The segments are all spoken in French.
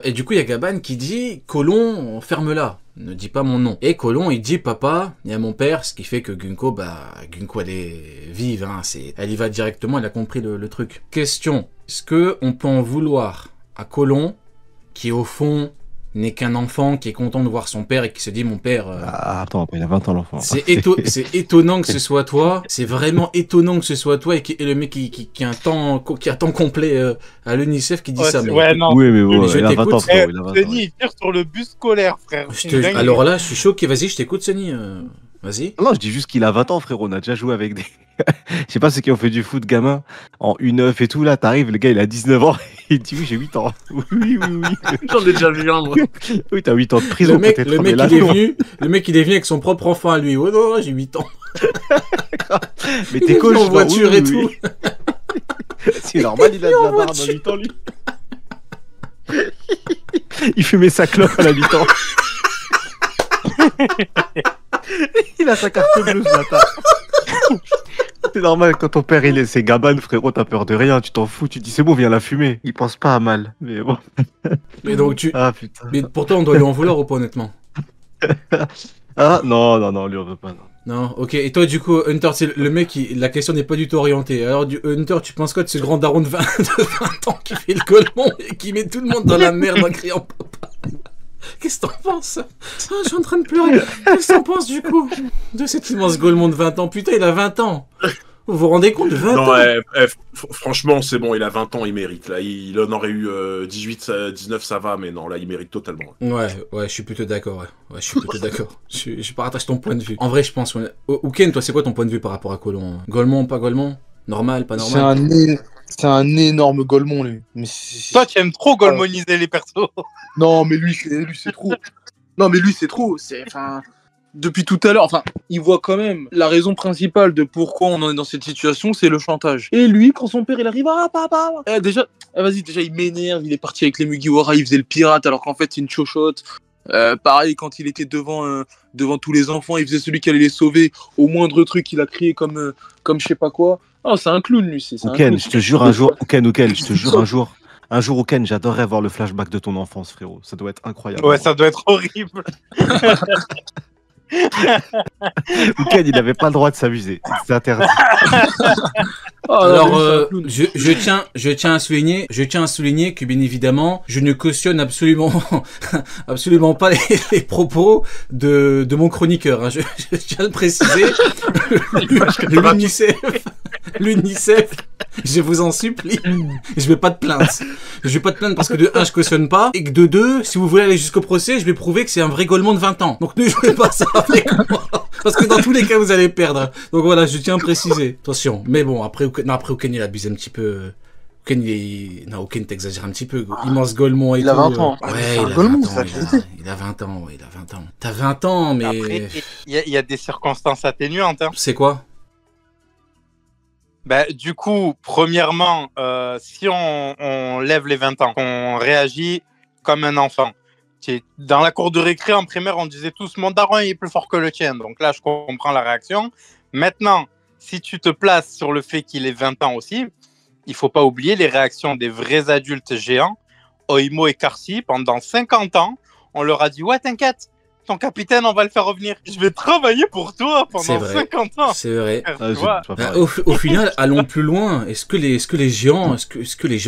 Et du coup, il y a Gabane qui dit « Colon, ferme-la, ne dis pas mon nom. » Et Colon, il dit « Papa, il y a mon père », ce qui fait que Gunko, Gunko, elle est vive, hein, elle y va directement, elle a compris le truc. Question, est-ce qu'on peut en vouloir à Colon, qui au fond n'est qu'un enfant, qui est content de voir son père et qui se dit « Mon père... Attends, il a 20 ans l'enfant. C'est étonnant que ce soit toi, c'est vraiment étonnant que ce soit toi et le mec qui a un temps complet à l'UNICEF qui dit ça. Mais ouais, non. Oui, mais bon, je il a 20 ans, frérot, il a 20 ans. Denis, il tire sur le bus scolaire, frère. Alors là, je suis choqué, vas-y, je t'écoute, Sonny. Vas-y. Non, je dis juste qu'il a 20 ans, frérot. On a déjà joué avec des. Je sais pas ceux qui ont fait du foot gamin en U9 et tout. Là, t'arrives, le gars, il a 19 ans. Il dit oui, j'ai 8 ans. Oui, oui, oui. J'en ai déjà vu un, moi. Oui, t'as 8 ans de prison. Le mec, il est venu avec son propre enfant à lui. Oh non, j'ai 8 ans. Mais t'es coach, en voiture oui, et tout. C'est normal, il a de la barbe à 8 ans, lui. Il fumait sa clope à la 8 ans. Il a sa carte bleue ce matin. C'est normal, quand ton père c'est Gabane, frérot, t'as peur de rien, tu t'en fous, tu dis c'est bon, viens la fumer. Il pense pas à mal, mais bon. Mais donc Ah putain. Mais pourtant, on doit lui en vouloir ou pas, honnêtement? Ah non, lui on veut pas, non. Non, ok. Et toi, du coup, Hunter, le mec, la question n'est pas du tout orientée. Alors, Hunter, tu penses quoi de ce grand daron de 20 ans qui fait le golemon et qui met tout le monde dans la merde en criant papa? Qu'est-ce que t'en penses? Ah, je suis en train de pleurer. Qu'est-ce que t'en penses, du coup, de cet immense golemon de 20 ans? Putain, il a 20 ans. Vous vous rendez compte de 20 ans? Franchement, c'est bon, il a 20 ans, il mérite. Là, il en aurait eu 18, 19, ça va, mais non, là, il mérite totalement. Ouais, je suis plutôt d'accord. Ouais, je suis plutôt d'accord. Je partage ton point de vue. En vrai, je pense... Ouken, toi, c'est quoi ton point de vue par rapport à Colon? Golemon, pas golemon? Normal, pas normal? C'est un énorme golemon, lui. Mais toi, tu aimes trop golemoniser les persos. Non, mais lui, c'est trop. Non, mais lui, c'est trop. Depuis tout à l'heure, il voit quand même la raison principale de pourquoi on en est dans cette situation, c'est le chantage. Et lui, quand son père, il arrive, ah, papa, déjà, il m'énerve, il est parti avec les Mugiwara, il faisait le pirate, alors qu'en fait, c'est une chochotte. Pareil, quand il était devant tous les enfants, il faisait celui qui allait les sauver. Au moindre truc, il a crié comme je sais pas quoi. Oh, c'est un clown, lui. Ouken, je te jure un jour, Ouken, je te jure un jour, Ouken, j'adorerais voir le flashback de ton enfance, frérot. Ça doit être incroyable. Ouais, ça doit être horrible. Ouken, il n'avait pas le droit de s'amuser. C'est interdit. Alors, je tiens à souligner que bien évidemment, je ne cautionne absolument pas les propos de mon chroniqueur. Hein. Je tiens à le préciser. L'UNICEF, je vous en supplie, je vais pas te plaindre. Je vais pas te plaindre parce que de 1, je cautionne pas, et que de 2, si vous voulez aller jusqu'au procès, je vais prouver que c'est un vrai golemon de 20 ans. Donc ne jouez pas ça avec moi, parce que dans tous les cas, vous allez perdre. Donc voilà, je tiens à préciser. Attention. Mais bon, après Ouken, il abuse un petit peu. Ouken, t'exagères un petit peu. Immense golemon et tout. Il a 20 ans. Ouais, il a 20 ans, ouais, il a 20 ans. T'as 20 ans, mais... Après, il y a des circonstances atténuantes. Hein. C'est quoi? Bah, du coup, premièrement, si on lève les 20 ans, on réagit comme un enfant. Dans la cour de récré, en primaire, on disait tous « Mon daron il est plus fort que le tien ». Donc là, je comprends la réaction. Maintenant, si tu te places sur le fait qu'il ait 20 ans aussi, il faut pas oublier les réactions des vrais adultes géants. Oimo et Karsi, pendant 50 ans, on leur a dit « Ouais, t'inquiète, ton capitaine, on va le faire revenir. Je vais travailler pour toi pendant 50 ans. » C'est vrai. Au final, allons plus loin. Est-ce que les géants,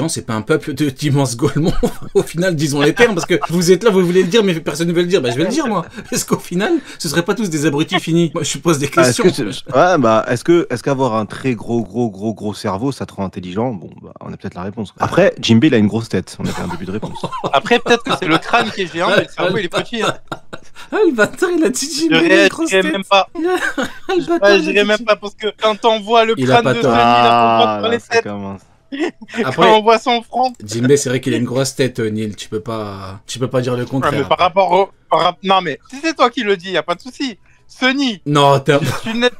c'est pas un peuple d'immenses golemons? Au final, disons les termes, parce que vous êtes là, vous voulez le dire, mais personne ne veut le dire. Bah, je vais le dire, moi. Est-ce qu'au final, ce seraient pas tous des abrutis finis? Moi, je pose des questions. Est-ce qu'avoir un très gros cerveau, ça te rend intelligent? Bon, bah, on a peut-être la réponse. Après, Jimbe, il a une grosse tête. On a fait un début de réponse. Après, peut-être que c'est le crâne qui est géant, mais le cerveau, il est petit. Hein. Ah, le bâtard, il a dit Jimbe. Je réagirais même pas. Je dirais même pas parce que quand on voit le crâne de Sonny, là, on les têtes. Après, quand on voit son front. Jimbe, c'est vrai qu'il a une grosse tête, Neil. Tu peux pas dire le contraire. Ouais, mais par rapport au. Non, mais si c'est toi qui le dis, y a pas de souci. Sonny, Non, t'es...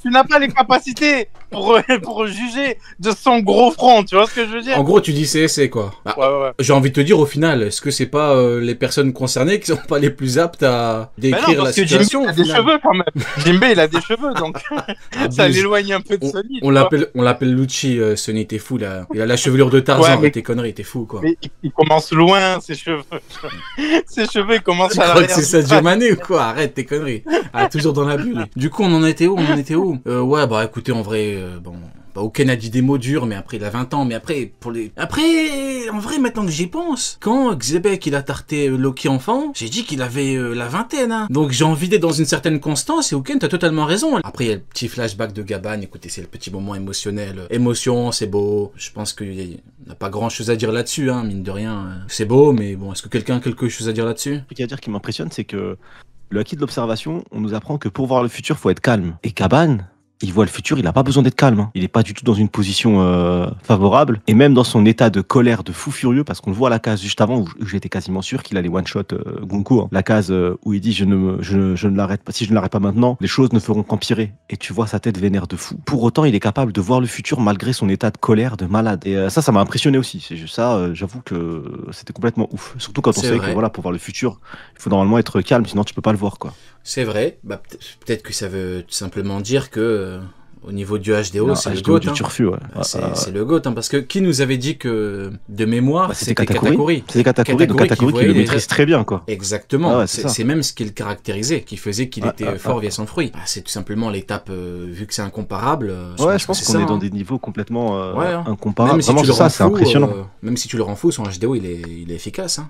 tu n'as pas les capacités pour juger de son gros front, tu vois ce que je veux dire? En gros, tu dis CSC, quoi. Bah, Ouais. j'ai envie de te dire, au final, est-ce que c'est pas les personnes concernées qui sont pas les plus aptes à Mais non, décrire la parce que situation? Jimbe, il a des cheveux quand même. Jimbe, il a des cheveux, donc ça Abuse. l'éloigne un peu de Sonny. On l'appelle Lucci, Sonny, t'es fou, là. Il a la chevelure de Tarzan, Ouais, mais- tes conneries, t'es fou, quoi. Mais il commence loin, ses cheveux. Ses cheveux, ils commencent Tu à crois que l'arrière. c'est du Sadio crâne. Mané ou quoi? Arrête tes conneries. Ah, toujours dans la bulle. Du coup, on en était où? Ouais, bah écoutez, en vrai, bon... Bah, Oken a dit des mots durs, mais après, il a 20 ans. Mais après, Après, en vrai, maintenant que j'y pense, quand Xebek, il a tarté Loki enfant, j'ai dit qu'il avait la vingtaine, hein. Donc, j'ai envie d'être dans une certaine constance, et Oken, t'as totalement raison. Après, il y a le petit flashback de Gabane. Écoutez, c'est le petit moment émotionnel. Émotion, c'est beau. Je pense qu'il n'a pas grand chose à dire là-dessus, hein, mine de rien. C'est beau, mais bon, est-ce que quelqu'un a quelque chose à dire là-dessus? Le truc à dire qui m'impressionne, c'est que le acquis de l'observation, on nous apprend que pour voir le futur, faut être calme. Et Caban, il voit le futur, il a pas besoin d'être calme. Hein. Il est pas du tout dans une position favorable. Et même dans son état de colère, de fou furieux, parce qu'on le voit à la case juste avant, où j'étais quasiment sûr qu'il allait one-shot Gunko. Hein. La case où il dit je ne l'arrête pas. Si je ne l'arrête pas maintenant, les choses ne feront qu'empirer. Et tu vois sa tête vénère de fou. Pour autant, il est capable de voir le futur malgré son état de colère, de malade. Et ça m'a impressionné aussi. C'est juste ça, j'avoue que c'était complètement ouf. Surtout quand on C'est sait vrai. que voilà, pour voir le futur, il faut normalement être calme, sinon tu peux pas le voir, quoi. C'est vrai, bah, peut-être que ça veut tout simplement dire que au niveau du HDO, Non, c'est le HDO GOAT. du Hein. turfu, ouais. Bah, c'est le GOAT, hein, parce que qui nous avait dit que de mémoire, Bah, c'était Katakuri. C'était Katakuri, donc Katakuri Katakuri qui qui voyait le les- maîtrise très bien, quoi. Exactement, Ah ouais, c'est ça. c'est même ce qui le caractérisait, qui faisait qu'il Ouais, était ouais, fort ouais. via son fruit. Bah, c'est tout simplement l'étape, vu que c'est incomparable. Ouais, je pense que qu'on c'est est ça, dans hein. des niveaux complètement Ouais, hein. incomparables. Même si Vraiment, tu c'est le ça, rends c'est fou, impressionnant. même si tu le rends fou, son HDO, il est efficace. Hein.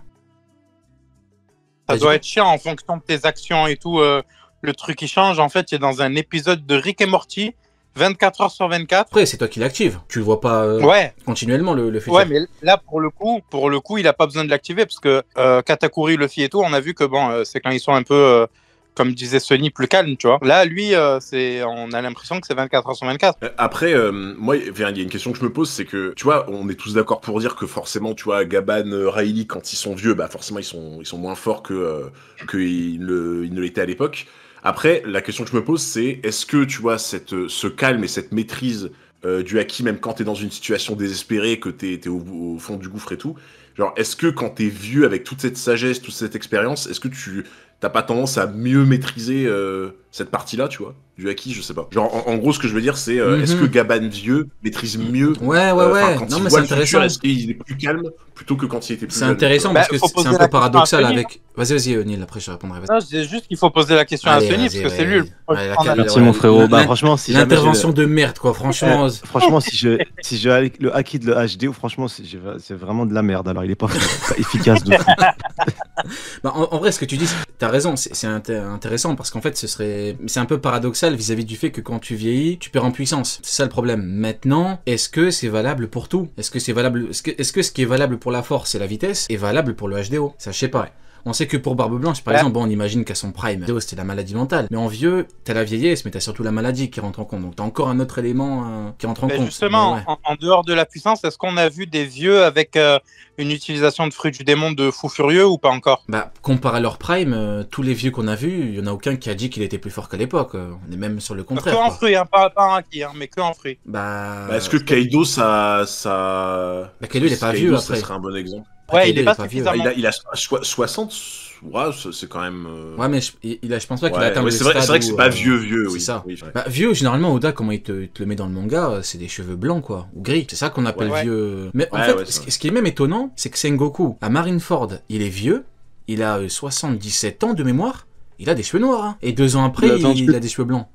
Ça doit être chiant en fonction de tes actions et tout. Le truc qui change, en fait, c'est dans un épisode de Rick et Morty, 24 heures sur 24. Après, c'est toi qui l'active. Tu le vois pas Ouais, continuellement, le futur. ouais, mais là, pour le coup, il a pas besoin de l'activer parce que Katakuri, Luffy et tout, on a vu que bon, c'est quand ils sont un peu, comme disait Sonny, plus calmes, tu vois. Là, lui, on a l'impression que c'est 24 heures sur 24. Après, moi, il y a une question que je me pose, c'est que, tu vois, on est tous d'accord pour dire que forcément, tu vois, Gaban, Riley, quand ils sont vieux, bah forcément, ils sont moins forts qu'ils ne l'étaient à l'époque. Après, la question que je me pose, c'est est-ce que, tu vois, ce calme et cette maîtrise du haki, même quand t'es dans une situation désespérée, que t'es au fond du gouffre et tout, genre, est-ce que quand t'es vieux avec toute cette sagesse, toute cette expérience, est-ce que t'as pas tendance à mieux maîtriser cette partie-là, tu vois, du haki, je sais pas. Genre, en gros, ce que je veux dire, c'est est-ce que Gaban vieux maîtrise mieux Ouais. quand Non, il mais voit c'est le futur, intéressant. est-ce qu'il est plus calme plutôt que quand il était plus C'est jeune, intéressant tu vois. parce que Bah, faut c'est poser un la peu question à paradoxal Sonny. avec. Vas-y, Neil, après je répondrai. Vas-y. Non, je disais juste qu'il faut poser la question à Allez, Sonny vas-y, parce que c'est ouais. lui. Ouais, la On a- cale- Merci ouais, mon frérot. l'in- Bah franchement, si jamais L'intervention de merde, quoi. Franchement. franchement, si je avec le haki de le HDO, franchement, c'est vraiment de la merde. Alors, il est pas efficace de fou. Bah, en vrai, ce que tu dis, t'as raison, c'est intéressant parce qu'en fait, c'est un peu paradoxal vis-à-vis du fait que quand tu vieillis, tu perds en puissance. C'est ça le problème. Maintenant, est-ce que c'est valable pour tout? Est-ce que ce qui est valable pour la force et la vitesse est valable pour le HDO? Ça, je sais pas. On sait que pour Barbe Blanche, par Ouais. exemple, bon, on imagine qu'à son prime, HDO, c'était la maladie mentale. Mais en vieux, t'as la vieillesse, mais t'as surtout la maladie qui rentre en compte. Donc t'as encore un autre élément qui rentre en Mais compte. justement, Mais ouais. en dehors de la puissance, est-ce qu'on a vu des vieux avec une utilisation de fruits du démon de fou furieux ou pas encore? Bah, comparé à leur prime, tous les vieux qu'on a vus, il y en a aucun qui a dit qu'il était plus fort qu'à l'époque. On est même sur le contraire. Que en quoi. fruits, hein, pas en haki, hein, mais que en fruits. Bah, Bah, est-ce que Kaido, ça... Bah, Kaido, il est pas Kaido, vieux ça après. serait un bon exemple. Ouais, Kaido, il est pas vieux. suffisamment. Il a 60, ouais, c'est quand même... Ouais, mais je pense pas qu'il a Ouais, atteint ouais, le c'est vrai stade que c'est où, pas vieux, c'est oui. ça. Oui, ouais. Bah, vieux, généralement, Oda, comment il te le met dans le manga, c'est des cheveux blancs, quoi, ou gris. C'est ça qu'on appelle Ouais. vieux. Mais en Ouais, fait, ouais, c'est vrai. ce qui est même étonnant, c'est que Sengoku, à Marineford, il est vieux, il a 77 ans de mémoire, il a des cheveux noirs, hein. Et 2 ans après, Il a attendu. il a des cheveux blancs.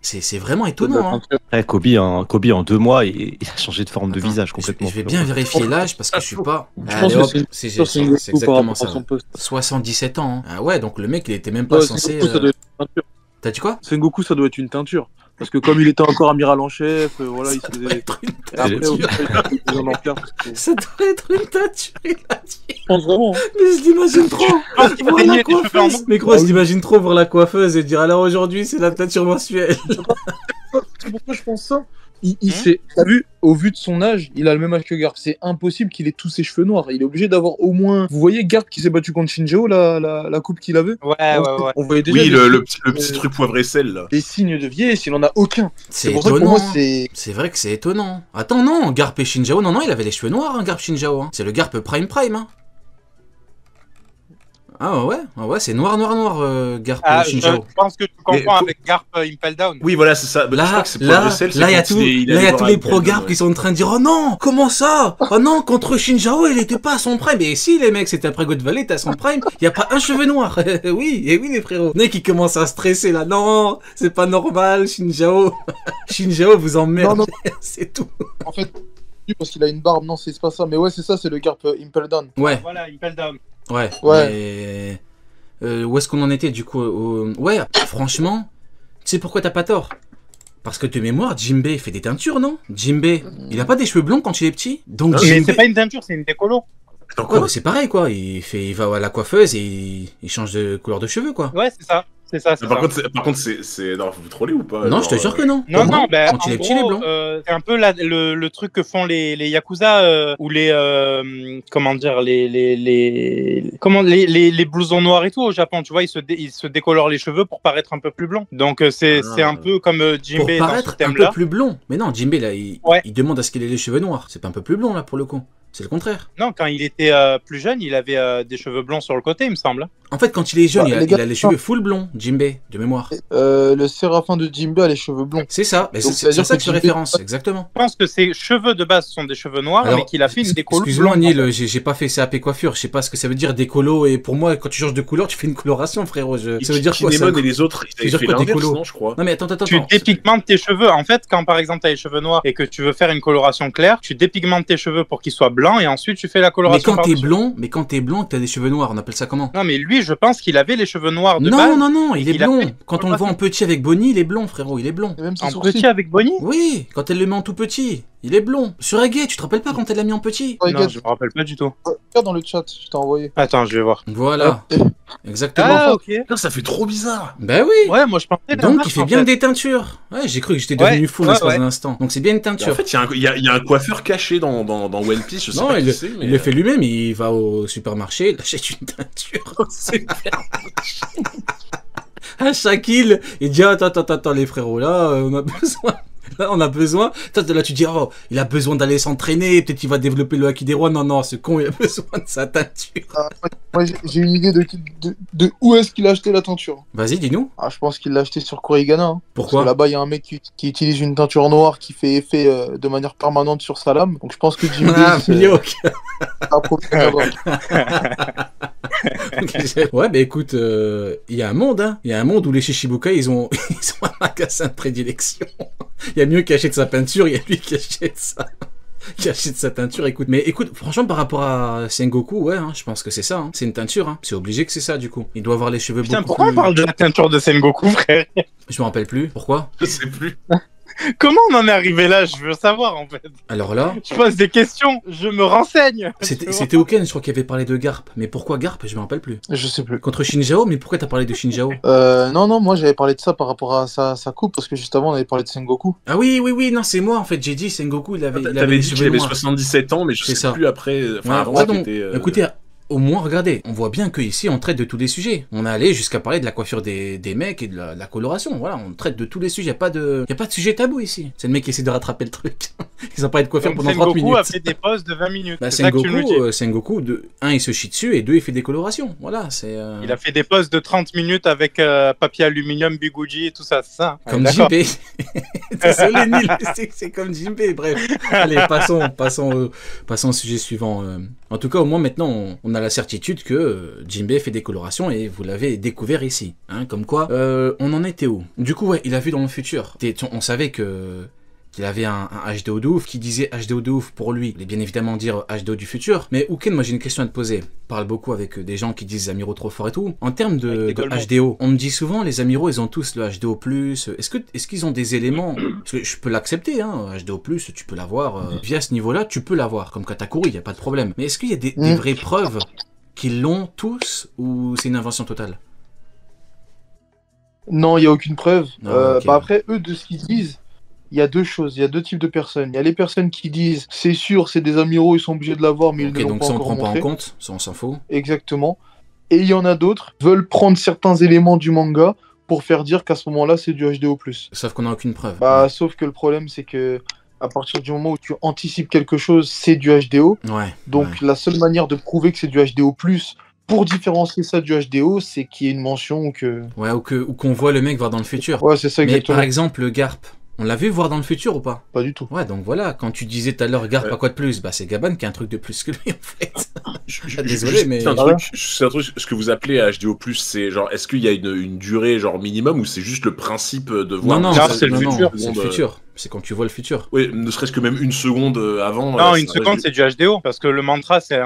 C'est vraiment étonnant, hein. Après, Kobe, en 2 mois, il a changé de forme de Attends, visage complètement. Je vais bien vérifier l'âge parce que je suis pas. Je Allez, pense que hop, c'est c'est sur Sengoku par exactement rapport à ça. son poste. 77 ans. Hein. Ah ouais, donc le mec, il était même pas Ouais, censé. Sengoku, ça doit être une teinture. T'as dit quoi? Sengoku, ça doit être une teinture. Parce que comme il était encore amiral en chef, voilà, il se faisait... être une Et après, teinture. au final, il faisait un empire, parce que- Ça doit être une teinture, il a dit. Je pense vraiment. Mais je l'imagine trop pense qu'il voir teignait la tes cheveux en coiffeuse. blond. Mais gros, je l'imagine trop voir la coiffeuse et dire alors aujourd'hui c'est la teinture mensuelle. C'est pourquoi je pense ça. T'as vu, au vu de son âge, il a le même âge que Garp. C'est impossible qu'il ait tous ses cheveux noirs. Il est obligé d'avoir au moins. Vous voyez Garp qui s'est battu contre Shinjo, la coupe qu'il avait. Ouais. On voyait déjà Oui, des le petit truc poivre et sel, là. des signes de vieillesse. Il en a aucun. C'est pour ça que pour étonnant. moi, c'est. C'est vrai que c'est étonnant. Attends, non, Garp et Shinjao, non, il avait les cheveux noirs, hein, Garp Shinjao. Hein. C'est le Garp Prime, hein. Ah ouais, c'est noir, Garp Ah, Shinjao. je pense que tu confonds Mais- avec Garp Impel Down. Oui, voilà, c'est ça. Bah, je crois Là, que c'est poivre et sel. il y a il allait tous voir les un pro Impel Down, Garp qui sont en train de dire oh non, comment ça? Oh non, contre Shinjao, il était pas à son prime. Et si les mecs, c'était après God Valley, t'es à son prime, y a pas un cheveu noir. Oui, et oui les frérots. Les qui commencent à stresser là, non, c'est pas normal, Shinjao. Shinjao vous emmerde, Non. c'est tout. En fait, parce qu'il a une barbe. Non, c'est pas ça. Mais ouais, c'est ça, c'est le Garp Impel Down. Ouais, Voilà, Impel Down. ouais. Ouais. Où est-ce qu'on en était du coup Ouais, franchement, tu sais pourquoi t'as pas tort? Parce que de mémoire, Jinbei fait des teintures, non? Jinbei, il a pas des cheveux blonds quand il est petit? Donc Non, Mais Jinbei... c'est pas une teinture, c'est une décolo. Attends, Ouais, quoi bah, c'est pareil quoi, il va à la coiffeuse et il change de couleur de cheveux quoi. Ouais, c'est ça. C'est ça. Par contre, c'est. Non, vous trollez ou pas? Non, je te jure que non. Non, ben, Quand il en est petit, il est gros, blanc. c'est un peu le truc que font les Yakuza ou les comment dire les blousons noirs et tout au Japon, tu vois, ils se décolorent les cheveux pour paraître un peu plus blancs. Donc c'est un peu comme Pour Jinbei dans ce paraître un thème peu là. plus blond. Mais non, Jinbei là, Ouais. il demande à ce qu'il ait les cheveux noirs. C'est pas un peu plus blond là pour le coup. C'est le contraire. Non, quand il était plus jeune, il avait des cheveux blonds sur le côté, il me semble. En fait, quand il est jeune, Bah, les il a gars, les cheveux full blonds, Jinbei, de mémoire. Le Séraphin de Jinbei a les cheveux blonds. C'est ça, mais Donc, c'est c'est-à-dire ça que que je Jinbei- référence, exactement. Je pense que ses cheveux de base sont des cheveux noirs, Alors, mais qu'il a fait une décolo. Excuse-moi blonde, en Neil, fait. j'ai pas fait CAP coiffure, je sais pas ce que ça veut dire décolo, et pour moi, quand tu changes de couleur, tu fais une coloration, frérot. Ça veut dire quoi ça? Kinemon et les autres, veut ils dire avaient fait quoi, l'inverse, décolo non, je crois. Non mais attends. Tu dépigmentes tes cheveux. En fait, quand par exemple tu as les cheveux noirs et que tu veux faire une coloration claire, tu dépigmentes tes cheveux pour qu'ils soient blancs et ensuite tu fais la Mais coloration. quand t'es par-dessus. blond, que t'as des cheveux noirs, on appelle ça comment? Non, mais lui, je pense qu'il avait les cheveux noirs de Non, base. non, il est il a blond. fait- Quand on le voit en petit avec Bonnie, il est blond, frérot, il est blond. Et même ses En sourcils. petit avec Bonnie. Oui, quand elle le met en tout petit, il est blond. Sur Agate, tu te rappelles pas quand elle l'a mis en petit? Ouais, Non, gars, je me rappelle pas du tout. regarde dans le chat, je t'ai envoyé. Attends, je vais voir. Voilà, exactement. Ah, ok. Putain, ça fait trop bizarre. Bah oui. Ouais, moi je pensais. Donc l'inverse, il fait en bien des teintures. Ouais, j'ai cru que j'étais Ouais, devenu fou ouais, l'espace ouais. d'un instant. Donc c'est bien une En teinture. fait, il y a un coiffeur caché dans One Piece, je sais Non, pas il, qui c'est, mais... il le fait lui-même, il va au supermarché, il achète une teinture. À chaque île, il dit attends les frérots, là on a besoin. Là on a besoin. Là tu dis oh il a besoin d'aller s'entraîner, peut-être qu'il va développer le haki des rois. Non, ce con il a besoin de sa teinture. Moi, j'ai une idée de où est-ce qu'il a acheté la teinture. Vas-y dis-nous. Ah, je pense qu'il l'a acheté sur Korigana. Hein. Parce que Pourquoi? là-bas, il y a un mec qui utilise une teinture noire qui fait effet de manière permanente sur sa lame. Donc je pense que Jinbei Ah, s'est Miyok. approprié là-bas. Ouais, bah écoute, il y a un monde, hein. Il y a un monde où les Shishibukai, ils ont un magasin de prédilection. Il y a mieux qui achète sa peinture, il y a lui qui achète ça. Qui achète sa teinture, écoute. Mais écoute, franchement, par rapport à Sengoku, ouais, hein, je pense que c'est ça. Hein. C'est une teinture, hein. C'est obligé que c'est ça, du coup. Il doit avoir les cheveux Putain, beaucoup pourquoi plus... on parle de la teinture de Sengoku, frère? Je me rappelle plus. Pourquoi? Je sais plus. Comment on en est arrivé là? Je veux savoir en fait. Alors là, Je pose des questions, je me renseigne. c'était Oken, je crois, qui avait parlé de Garp. Mais pourquoi Garp? Je me rappelle plus. Je sais plus. Contre Shinjao, mais pourquoi t'as parlé de Shinjao? Non, moi j'avais parlé de ça par rapport à sa coupe, parce que juste avant on avait parlé de Sengoku. Ah oui, non, c'est moi en fait. J'ai dit Sengoku, il avait T'avais les dit qu'il cheveux avait noirs. 77 ans, mais je C'est sais ça. plus après. Enfin, Ouais, avant, ouais, donc, c'était. écoutez, au moins, regardez, on voit bien qu'ici, on traite de tous les sujets. On a allé jusqu'à parler de la coiffure des mecs et de la coloration. Voilà, on traite de tous les sujets. Y a pas de sujet tabou ici. C'est le mec qui essaie de rattraper le truc. Ils ont parlé de coiffure Donc, pendant 30 minutes. Sengoku a fait des pauses de 20 minutes. Bah, c'est ça que tu nous dis. Sengoku, un, il se chie dessus, et deux, il fait des colorations. Voilà, c'est... Il a fait des pauses de 30 minutes avec papier aluminium, Biguji et tout ça, c'est ça? Comme D'accord. Jinbei. Désolé, Neil, c'est comme Jinbei. Bref, allez, passons au sujet suivant. En tout cas, au moins, maintenant, on a la certitude que Jinbei fait des colorations, et vous l'avez découvert ici. Hein, comme quoi, on en était où? Du coup, ouais, il a vu dans le futur. On savait qu'il avait un HDO de ouf, qui disait HDO de ouf pour lui, il voulait bien évidemment dire HDO du futur. Mais Ouken, moi j'ai une question à te poser. Je parle beaucoup avec des gens qui disent amiraux trop forts et tout. En termes de HDO, on me dit souvent les amiraux ils ont tous le HDO+. Est-ce qu'ils ont des éléments? Parce que je peux l'accepter, hein, HDO+, tu peux l'avoir. Via ce niveau-là, tu peux l'avoir. Comme Katakuri, il n'y a pas de problème. Mais est-ce qu'il y a des vraies preuves qu'ils l'ont tous, ou c'est une invention totale? Non, il n'y a aucune preuve. Ah, ok. Bah après, eux, de ce qu'ils disent, il y a deux choses, il y a deux types de personnes. Il y a les personnes qui disent c'est sûr, c'est des amiraux, ils sont obligés de l'avoir, mais ils Ok, ne l'ont donc pas ça on encore prend pas en montré. compte, ça on s'en fout. Exactement. Et il y en a d'autres qui veulent prendre certains éléments du manga pour faire dire qu'à ce moment-là, c'est du HDO+. Sauf qu'on n'a aucune preuve. Bah, sauf que le problème, c'est que à partir du moment où tu anticipes quelque chose, c'est du HDO. Ouais. Donc ouais. la seule manière de prouver que c'est du HDO+, pour différencier ça du HDO, c'est qu'il y ait une mention ou que... Ouais, ou qu'on voit le mec voir dans le futur. Ouais, c'est ça Mais exactement. par exemple, le Garp, on l'a vu voir dans le futur ou pas? Pas du tout. Ouais, donc voilà, quand tu disais tout à l'heure Garp Ouais. à quoi de plus, bah c'est Gaban qui a un truc de plus que lui en fait. Désolé, Juste mais- un truc, c'est un truc, ce que vous appelez HDO+, c'est genre, est-ce qu'il y a une durée genre minimum ou c'est juste le principe de voir Non, non, Garp, c'est c'est le non, futur. non, c'est le futur. C'est quand tu vois le futur. Oui, ne serait-ce que même une seconde avant. Non, c'est une un seconde, HDO. c'est du HDO. Parce que le mantra, c'est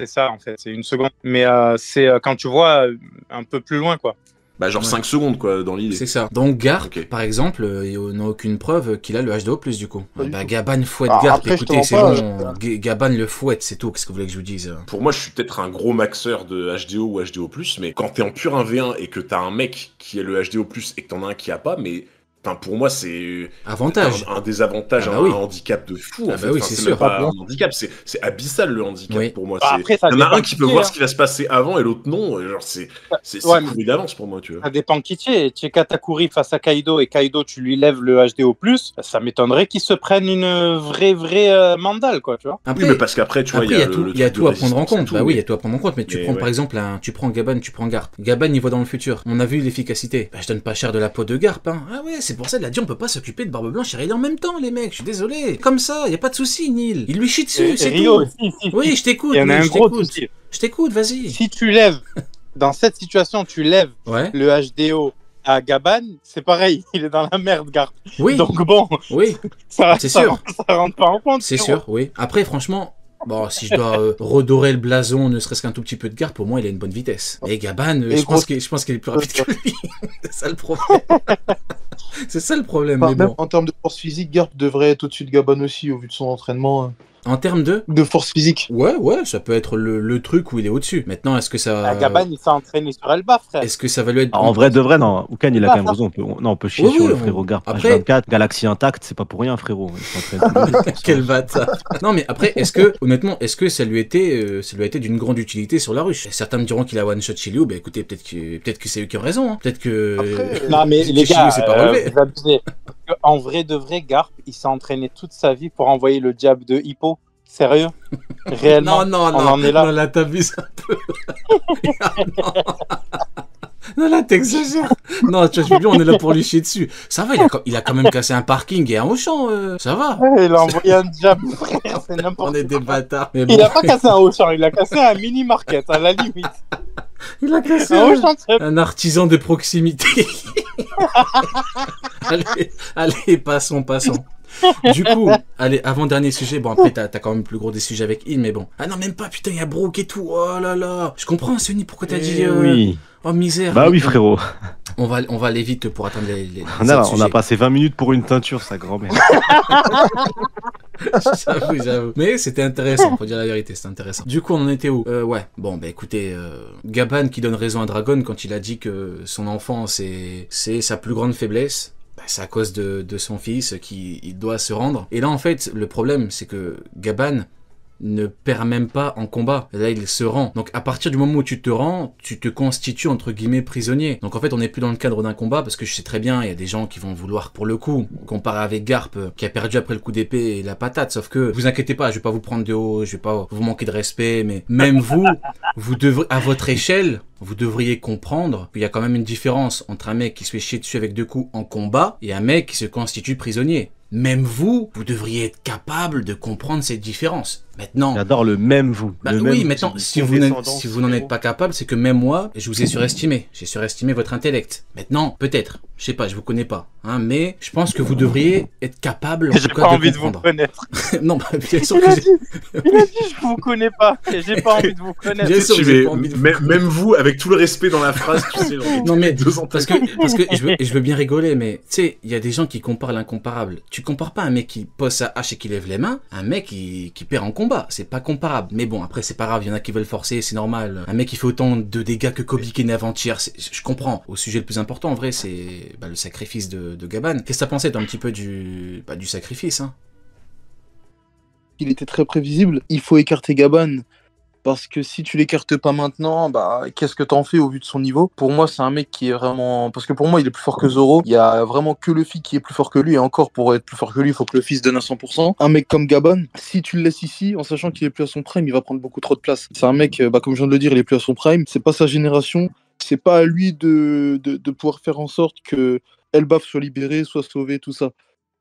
ça, en fait. C'est une seconde. Mais c'est quand tu vois un peu plus loin, quoi. Bah, genre Ouais. 5 secondes, quoi, dans l'idée. C'est ça. Donc Garp, Ok. par exemple, on n'a aucune preuve qu'il a le HDO+, du coup. Pas du Bah tout. Gaban fouette Ah, Garp, après, je te écoutez, mens c'est pas, bon. Gaban le fouette, c'est tout, qu'est-ce que vous voulez que je vous dise? Pour moi, je suis peut-être un gros maxeur de HDO ou HDO+, mais quand t'es en pur 1v1 et que t'as un mec qui est le HDO+, et que t'en as un qui a pas, mais... Enfin, pour moi, c'est Avantage. un désavantage, Ah bah un oui. handicap de fou. Ah En fait. bah oui, Enfin, c'est c'est sûr. même pas un handicap, c'est abyssal le handicap Oui. pour moi. Bah, C'est- après, ça il y en a dépend un qui peut qui voir est, ce qui va se passer avant et l'autre non. Genre, c'est Ouais, mais- couru d'avance pour moi, tu vois. Ça dépend qui tu es. Tu es Katakuri face à Kaido et Kaido, tu lui lèves le HDO+, ça m'étonnerait qu'il se prenne une vraie mandale, quoi, tu vois. Après, Oui, mais parce qu'après, tu vois, après, il y a tout, le il y a truc tout de à prendre en résistance et compte. tout, Bah oui, il y mais- a tout à prendre en compte. Mais tu mais prends ouais. par exemple, tu prends Gaban, tu prends Garp. Gaban, il voit dans le futur. On a vu l'efficacité. Bah, je donne pas cher de la peau de Garp. Hein. Ah ouais, c'est pour ça, il a dit on peut pas s'occuper de Barbe Blanche et Riley en même temps, les mecs. Je suis désolé. Comme ça, y a pas de souci, Neil. Il lui chie dessus, Et c'est Rio tout. aussi, si. Oui, je t'écoute. Il y en a Neil, un je gros t'écoute. souci. Je t'écoute, vas-y. Si tu lèves, dans cette situation, tu lèves Ouais. le HDO à Gaban, c'est pareil, il est dans la merde, Garp. Oui. Donc bon, Oui. ça, C'est ça, sûr. ça rentre pas en compte. C'est frérot. sûr. Oui. Après, franchement. Bon, si je dois redorer le blason, ne serait-ce qu'un tout petit peu de Garp, pour moi, il a une bonne vitesse. Et Gaban, Et je pense qu'il est plus rapide que lui. C'est ça le problème. C'est ça le problème. Enfin, Mais même bon. en termes de force physique, Garp devrait être au-dessus de Gaban aussi, au vu de son entraînement. En termes De force physique. Ouais, ça peut être le truc où il est au-dessus. Maintenant, est-ce que ça. Ah, Gaban, il s'est entraîné sur Elba, frère. Est-ce que ça va lui être. Ah, en vrai de vrai, non. Oukan, il a quand même raison. On peut chier Oui, sur oui, le on- frérot Garp. Après- H24, Galaxie intacte, c'est pas pour rien, frérot. Il s'entraîne. Quel bâtard. Non, mais après, honnêtement, est-ce que ça lui a été d'une grande utilité sur la ruche? Certains me diront qu'il a one shot Shiryu, bah écoutez, peut-être que c'est eux qui ont raison, hein. Peut-être que. Après, Non, mais que les Shiryu gars, s'est pas relevé. vous abusez. Parce que, en vrai de vrai, Garp, il s'est entraîné toute sa vie pour envoyer le diable de Hippo. Sérieux? Réellement? Non, on en est là. Non, là, t'abuses un peu. Ah, non. Non, là, t'exagères. Non, tu vois, on est là pour lui chier dessus. Ça va, il a quand même cassé un parking et un Auchan, ça va. Ouais, il a envoyé un diable, frère, c'est On n'importe est quoi. des bâtards. Mais Il bon, a pas cassé un Auchan, il a cassé un mini-market, à la limite. il a cassé Un Auchan, c'est... un artisan de proximité. allez, passons. Du coup, allez, avant-dernier sujet. Bon, après, t'as quand même le plus gros des sujets avec Il, mais bon. Ah non, même pas, putain, il y a Brooke et tout. Oh là là. Je comprends, Sony, pourquoi t'as dit. Oui. Oh, misère. Bah oui, frérot. On va aller vite pour atteindre les On a, autres on a sujets. passé 20 minutes pour une teinture, sa grand-mère. J'avoue. Mais c'était intéressant, faut dire la vérité, c'était intéressant. Du coup, on en était où? Ouais. Bon, bah écoutez, Gaban qui donne raison à Dragon quand il a dit que son enfant, c'est sa plus grande faiblesse. Bah, c'est à cause de son fils il doit se rendre. Et là, en fait, le problème, c'est que Gaban ne perd même pas en combat. Là, il se rend. Donc, à partir du moment où tu te rends, tu te constitues, entre guillemets, prisonnier. Donc, en fait, on n'est plus dans le cadre d'un combat, parce que je sais très bien, il y a des gens qui vont vouloir, pour le coup, comparer avec Garp, qui a perdu après le coup d'épée et la patate. Sauf que, vous inquiétez pas, je vais pas vous prendre de haut, je vais pas vous manquer de respect, mais même vous devrez, à votre échelle, vous devriez comprendre qu'il y a quand même une différence entre un mec qui se fait chier dessus avec 2 coups en combat et un mec qui se constitue prisonnier. Même vous devriez être capable de comprendre cette différence. Maintenant, J'adore le même vous. bah le oui, même maintenant, vous. si vous n'en êtes pas capable, c'est que même moi, je vous ai surestimé. J'ai surestimé votre intellect. Maintenant, peut-être, je sais pas, je vous connais pas, hein, mais je pense que vous devriez être capable. en J'ai tout cas, pas envie de vous comprendre. connaître. Non, bah, bien sûr Il que a j'ai. dit, je vous connais pas, et j'ai pas envie de vous connaître. Bien sûr que j'ai Mais pas envie de- même vous, avec tout le respect dans la phrase, tu sais, genre, Non mais 2 ans parce que je veux bien rigoler, mais tu sais, il y a des gens qui comparent l'incomparable. Tu compares pas un mec qui pose sa hache et qui lève les mains, à un mec qui perd en combat. C'est pas comparable. Mais bon, après c'est pas grave. Il y en a qui veulent forcer, c'est normal. Un mec qui fait autant de dégâts que Kobe Kane avant-hier, je comprends. Au sujet le plus important, en vrai, c'est le sacrifice de de Gaban. Qu'est-ce que t'as pensé, toi, un petit peu du sacrifice, hein? Il était très prévisible. Il faut écarter Gaban. Parce que si tu l'écartes pas maintenant, bah qu'est-ce que t'en fais au vu de son niveau? Pour moi, c'est un mec qui est vraiment. Parce que pour moi, il est plus fort que Zoro. Il y a vraiment que Luffy qui est plus fort que lui. Et encore, pour être plus fort que lui, il faut que Luffy se donne à 100%. Un mec comme Gaban, si tu le laisses ici, en sachant qu'il est plus à son prime, il va prendre beaucoup trop de place. C'est un mec, comme je viens de le dire, il est plus à son prime. C'est pas sa génération. C'est pas à lui de pouvoir faire en sorte que Elbaf soit libéré, soit sauvé, tout ça.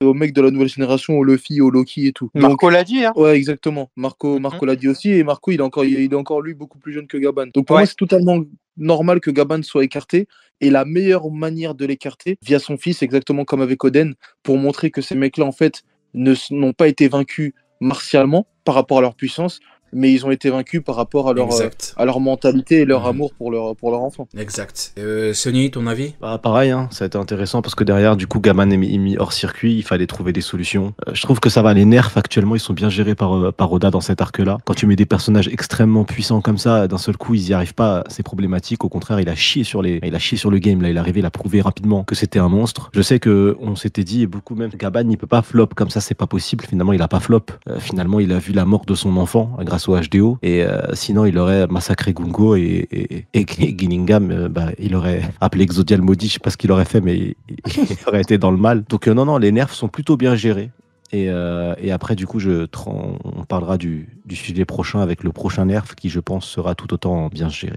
C'est au mec de la nouvelle génération, au Luffy, au Loki et tout. Marco l'a dit, hein. Ouais, exactement. Marco l'a dit aussi, et Marco, il est encore lui beaucoup plus jeune que Gaban. Donc pour moi, c'est totalement normal que Gaban soit écarté, et la meilleure manière de l'écarter, via son fils, exactement comme avec Oden, pour montrer que ces mecs-là, en fait, n'ont pas été vaincus martialement par rapport à leur puissance, mais ils ont été vaincus par rapport à leur mentalité et leur amour pour leur enfant. Exact. Sony, ton avis? Bah, pareil, hein, ça a été intéressant parce que derrière, du coup, Gaman est mis hors circuit, il fallait trouver des solutions. Je trouve que ça va, les nerfs actuellement, ils sont bien gérés par Oda dans cet arc-là. Quand tu mets des personnages extrêmement puissants comme ça, d'un seul coup, ils y arrivent pas, c'est problématique. Au contraire, il a chié sur le game, là, il est arrivé, il a prouvé rapidement que c'était un monstre. Je sais que on s'était dit, et beaucoup même, Gaban, il peut pas flop comme ça, c'est pas possible. Finalement, il a pas flop. Finalement, il a vu la mort de son enfant grâce au HDO, et sinon, il aurait massacré Gungo et Ginningham, il aurait appelé Exodial maudit, je sais pas ce qu'il aurait fait, mais il aurait été dans le mal. Donc non, les nerfs sont plutôt bien gérés. Et après, du coup, on parlera du sujet prochain avec le prochain nerf qui, je pense, sera tout autant bien géré.